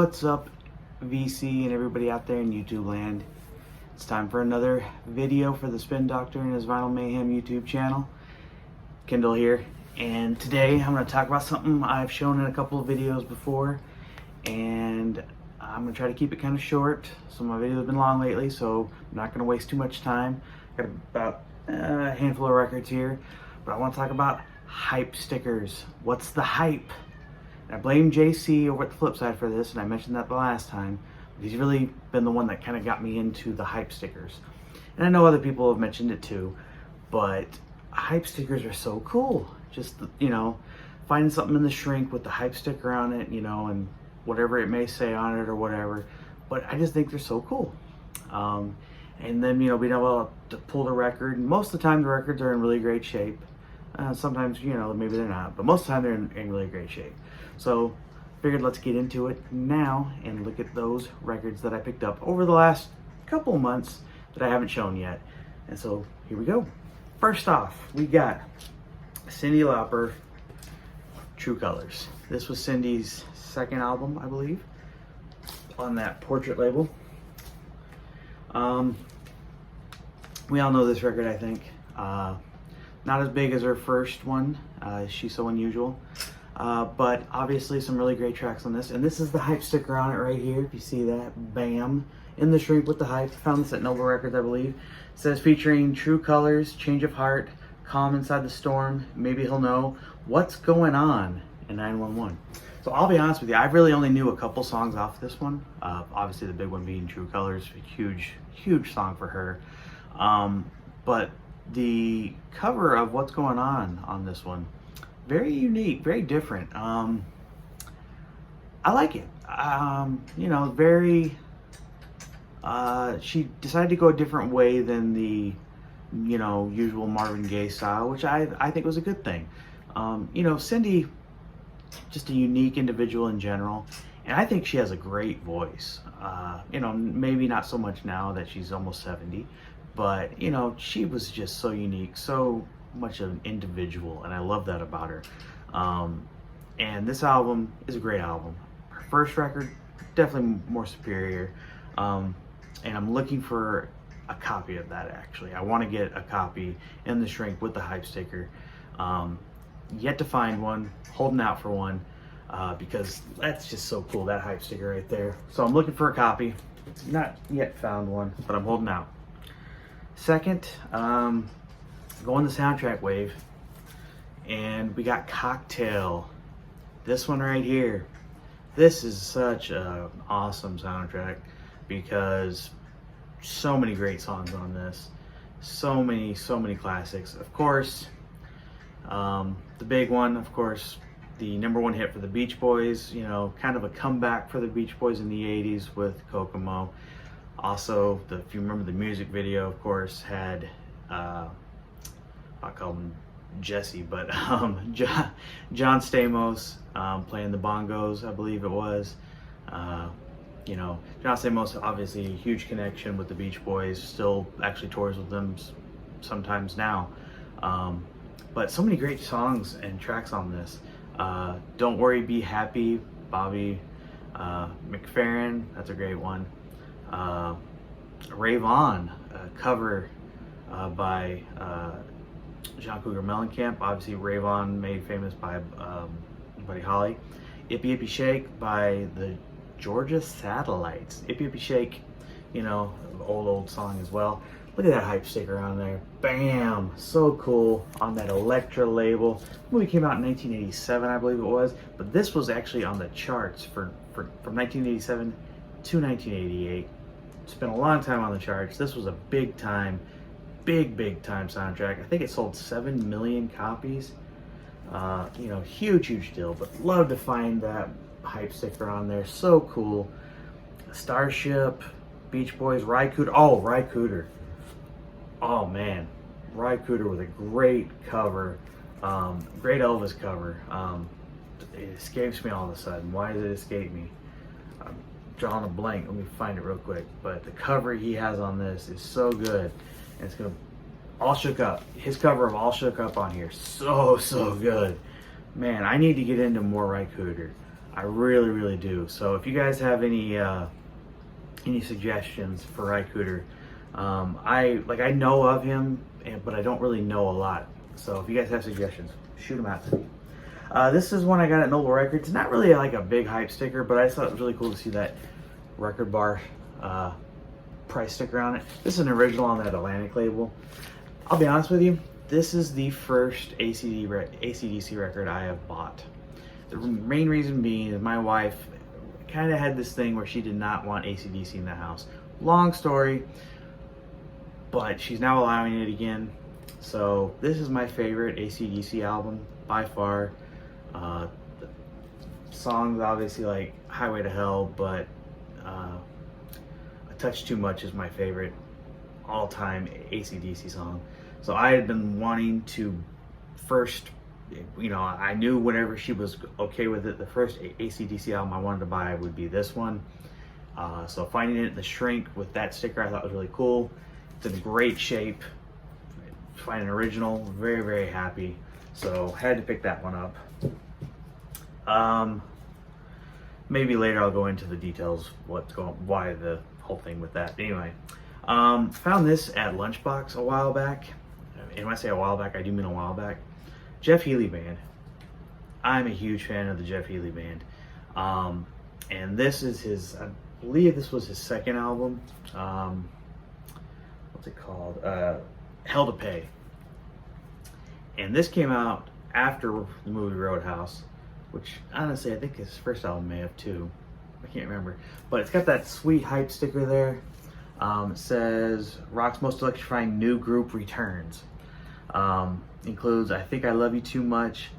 What's up, VC and everybody out there in YouTube land? It's time for another video for the Spin Doctor and his Vinyl Mayhem YouTube channel. Kendall here, and today I'm going to talk about something I've shown in a couple of videos before, and I'm going to try to keep it kind of short. Some of my videos have been long lately, so I'm not going to waste too much time. Got about a handful of records here, but I want to talk about hype stickers. What's the hype? And I blame JC over at the flip side for this, and I mentioned that the last time. But he's really been the one that kind of got me into the hype stickers. And I know other people have mentioned it too, but hype stickers are so cool. Just, you know, finding something in the shrink with the hype sticker on it, you know, and whatever it may say on it or whatever. But I just think they're so cool. And then, you know, being able to pull the record. And most of the time the records are in really great shape. Sometimes, you know, maybe they're not, but most of the time they're in really great shape. So figured let's get into it now and look at those records that I picked up over the last couple months that I haven't shown yet. And so here we go. First off, we got Cyndi Lauper, True Colors. This was Cyndi's second album, I believe, on that Portrait label. We all know this record, I think. Not as big as her first one, She's So Unusual, but obviously some really great tracks on this. And this is the hype sticker on it right here, if you see that. Bam! In the shrink with the hype. Found this at Nova Records, I believe. It says featuring True Colors, Change of Heart, Calm Inside the Storm, Maybe He'll Know, What's Going On, and 911. So I'll be honest with you, I really only knew a couple songs off this one. Obviously the big one being True Colors, huge song for her. But the cover of What's Going On this one, very unique, very different. I like it. You know, very, she decided to go a different way than the, you know, usual Marvin Gaye style, which I think was a good thing. You know, Cyndi, just a unique individual in general, and I think she has a great voice. You know, maybe not so much now that she's almost 70, but, you know, she was just so unique, so much of an individual, and I love that about her. And this album is a great album. Her first record, definitely more superior. And I'm looking for a copy of that, actually. I want to get a copy in the shrink with the hype sticker. Yet to find one, holding out for one, because that's just so cool, that hype sticker right there. So I'm looking for a copy. Not yet found one, but I'm holding out. Second, going the soundtrack wave, and we got Cocktail. This one right here. This is such an awesome soundtrack because so many great songs on this. So many classics. Of course, the big one, of course, the #1 hit for the Beach Boys, you know, kind of a comeback for the Beach Boys in the 80s with Kokomo. Also, if you remember the music video, of course, had, I call him Jesse, but John Stamos playing the bongos, I believe it was. You know, John Stamos, obviously a huge connection with the Beach Boys, still actually tours with them sometimes now. But so many great songs and tracks on this. Don't Worry, Be Happy, Bobby McFerrin, that's a great one. Rave On, cover by John Cougar Mellencamp, obviously Rave On made famous by Buddy Holly. Ippy Ippy Shake by the Georgia Satellites. Ippy Ippy Shake, you know, old song as well. Look at that hype sticker on there. Bam! So cool on that Elektra label. The movie came out in 1987, I believe it was, but this was actually on the charts from 1987 to 1988. Spent a long time on the charts. This was a big time soundtrack. I think it sold 7 million copies. You know, huge deal, but love to find that hype sticker on there. So cool. Starship, Beach Boys, Ry Cooder. Oh, Ry Cooder. Oh man, Ry Cooder with a great cover, great Elvis cover. It escapes me all of a sudden. Why does it escape me? I'm drawing a blank. Let me find it real quick. But the cover he has on this is so good. And it's gonna All Shook Up. His cover of All Shook Up on here, so good. Man, I need to get into more Ry Cooder. I really, really do. So if you guys have any suggestions for Ry Cooder, I know of him, but I don't really know a lot. So if you guys have suggestions, shoot them out to me. This is one I got at Noble Records. Not really like a big hype sticker, but I thought it was really cool to see that Record Bar price sticker on it. This is an original on that Atlantic label. I'll be honest with you, this is the first AC/DC record I have bought. The main reason being is my wife kind of had this thing where she did not want AC/DC in the house. Long story, but she's now allowing it again. So this is my favorite AC/DC album by far. Songs obviously like Highway to Hell, but A Touch Too Much is my favorite all-time AC/DC song. So I had been wanting to first, I knew whenever she was okay with it, the first AC/DC album I wanted to buy would be this one. So finding it in the shrink with that sticker I thought was really cool. It's in great shape. Finding an original, very, very happy. So had to pick that one up. Maybe later I'll go into the details, why the whole thing with that. Anyway, found this at Lunchbox a while back. And when I say a while back, I do mean a while back. Jeff Healey Band. I'm a huge fan of the Jeff Healey Band. And this is I believe this was his second album. What's it called? Hell to Pay. And this came out after the movie Roadhouse, which honestly I think his first album may have too. I can't remember. But it's got that sweet hype sticker there. It says, Rock's most electrifying new group returns. Includes I Think I Love You Too Much,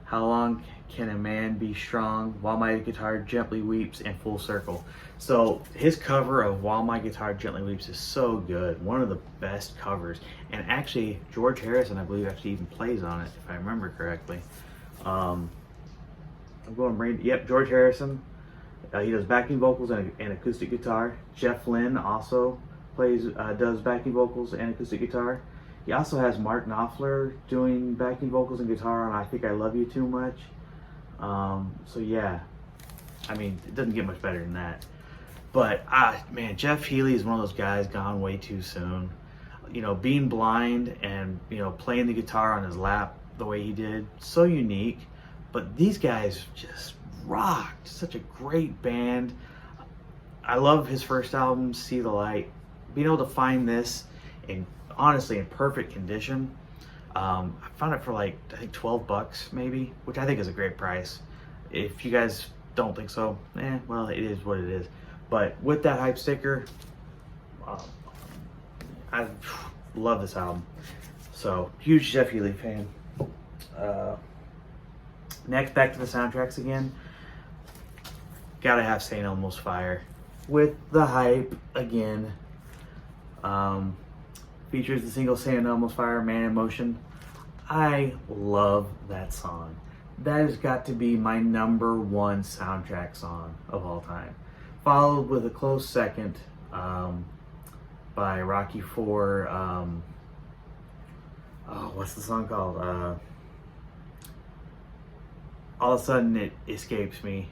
How Long Can a Man Be Strong, While My Guitar Gently Weeps, and Full Circle. So his cover of While My Guitar Gently Weeps is so good. One of the best covers. And actually, George Harrison, I believe, actually even plays on it, if I remember correctly. I'm going, yep, George Harrison. He does backing vocals and acoustic guitar. Jeff Lynne also does backing vocals and acoustic guitar. He also has Mark Knopfler doing backing vocals and guitar on I Think I Love You Too Much. So yeah, I mean, it doesn't get much better than that. But man, Jeff Healey is one of those guys gone way too soon. Being blind and playing the guitar on his lap the way he did, so unique. But these guys just rocked. Such a great band. I love his first album, See the Light. Being able to find this honestly in perfect condition. I found it for like, I think $12 maybe, which I think is a great price. If you guys don't think so, well, it is what it is. But with that hype sticker, I love this album. So, huge Jeff Healey fan. Next, back to the soundtracks again. Gotta have St. Elmo's Fire. With the hype again. Features the single St. Elmo's Fire, Man in Motion. I love that song. That has got to be my #1 soundtrack song of all time. Followed with a close second by Rocky IV. What's the song called? All of a Sudden It Escapes Me.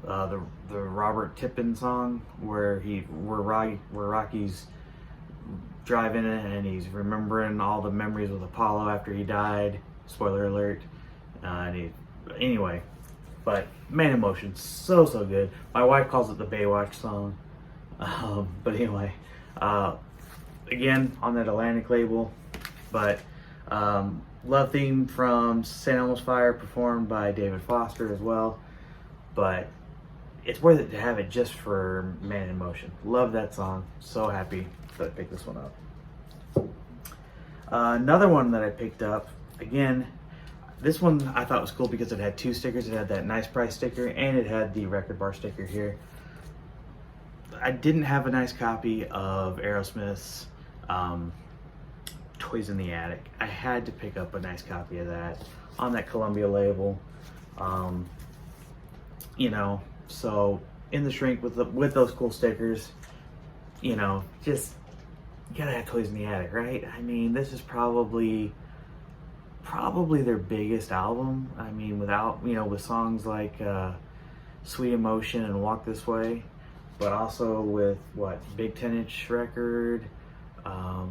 The Robert Tippin song where Rocky's driving it and he's remembering all the memories with Apollo after he died. Spoiler alert. Anyway, but Man in Motion, so good. My wife calls it the Baywatch song. But anyway, again on that Atlantic label. But love theme from St. Elmo's Fire, performed by David Foster as well. But it's worth it to have it just for Man in Motion. Love that song. So happy that I picked this one up. Another one that I picked up, again, this one I thought was cool because it had two stickers. It had that nice price sticker and it had the Record Bar sticker here. I didn't have a nice copy of Aerosmith's Toys in the Attic. I had to pick up a nice copy of that on that Columbia label. So in the shrink with those cool stickers, just you gotta have Toys in the Attic, right? I mean, this is probably their biggest album. I mean, with songs like Sweet Emotion and Walk This Way, but also with what, big 10-inch record. What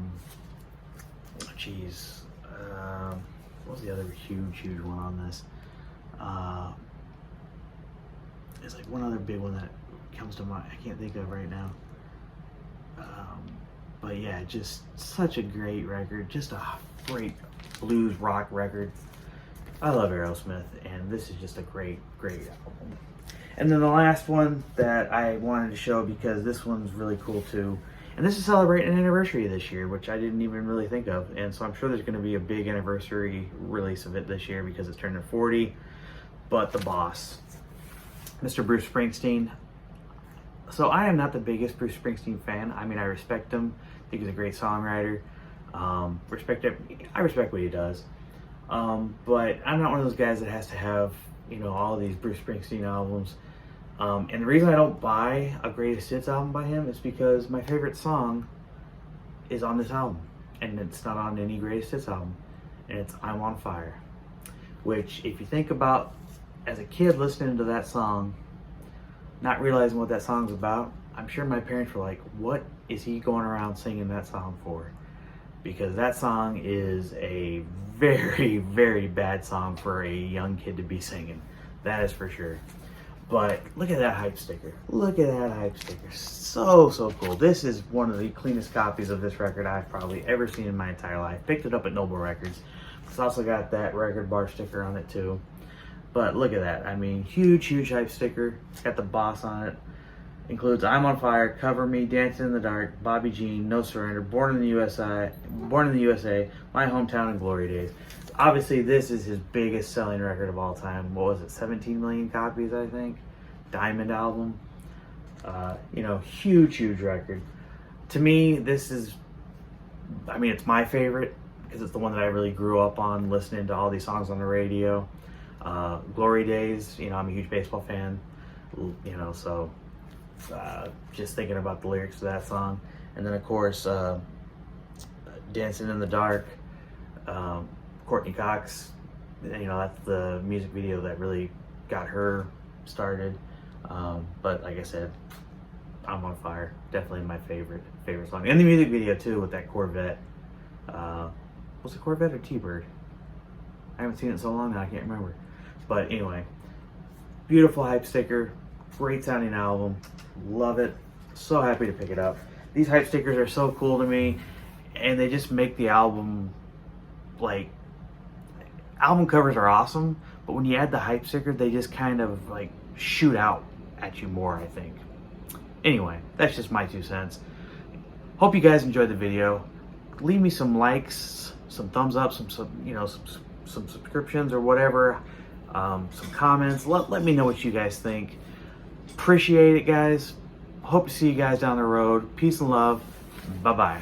was the other huge one on this? There's like one other big one that comes to mind. I can't think of right now. But yeah, just such a great record. Just a great blues rock record. I love Aerosmith, and this is just a great album. And then the last one that I wanted to show, because this one's really cool too, and this is celebrating an anniversary this year, which I didn't even really think of. And so I'm sure there's going to be a big anniversary release of it this year because it's turning 40. But The Boss, Mr. Bruce Springsteen. So I am not the biggest Bruce Springsteen fan. I mean, I respect him. I think he's a great songwriter. I respect what he does. But I'm not one of those guys that has to have, you know, all of these Bruce Springsteen albums. And the reason I don't buy a greatest hits album by him is because my favorite song is on this album, and it's not on any greatest hits album, and it's I'm on Fire. Which, if you think about, as a kid listening to that song, not realizing what that song's about, I'm sure my parents were like, what is he going around singing that song for? Because that song is a very bad song for a young kid to be singing. That is for sure. But look at that hype sticker. Look at that hype sticker. So cool. This is one of the cleanest copies of this record I've probably ever seen in my entire life. Picked it up at Noble Records. It's also got that record bar sticker on it too. But look at that. I mean, huge hype sticker. It's got The Boss on it. Includes I'm on Fire, Cover Me, Dancing in the Dark, Bobby Jean, No Surrender, Born in the USA, My Hometown, and Glory Days. Obviously, this is his biggest selling record of all time. What was it, 17 million copies, I think? Diamond album. You know, huge record. To me, this is, I mean, it's my favorite because it's the one that I really grew up on, listening to all these songs on the radio. Glory Days, you know, I'm a huge baseball fan, you know, so just thinking about the lyrics to that song. And then, of course, Dancing in the Dark, Courtney Cox, you know, that's the music video that really got her started. But like I said, I'm on Fire, definitely my favorite song. And the music video too, with that Corvette. Was it Corvette or T-Bird? I haven't seen it in so long now, I can't remember. But anyway, beautiful hype sticker, great sounding album, love it. So happy to pick it up. These hype stickers are so cool to me, and they just make the album, like, album covers are awesome, but when you add the hype sticker, they just kind of like shoot out at you more, I think. Anyway, that's just my 2 cents. Hope you guys enjoyed the video. Leave me some likes, some thumbs up, some you know, some subscriptions or whatever, some comments. Let me know what you guys think. Appreciate it, guys. Hope to see you guys down the road. Peace and love. Bye-bye.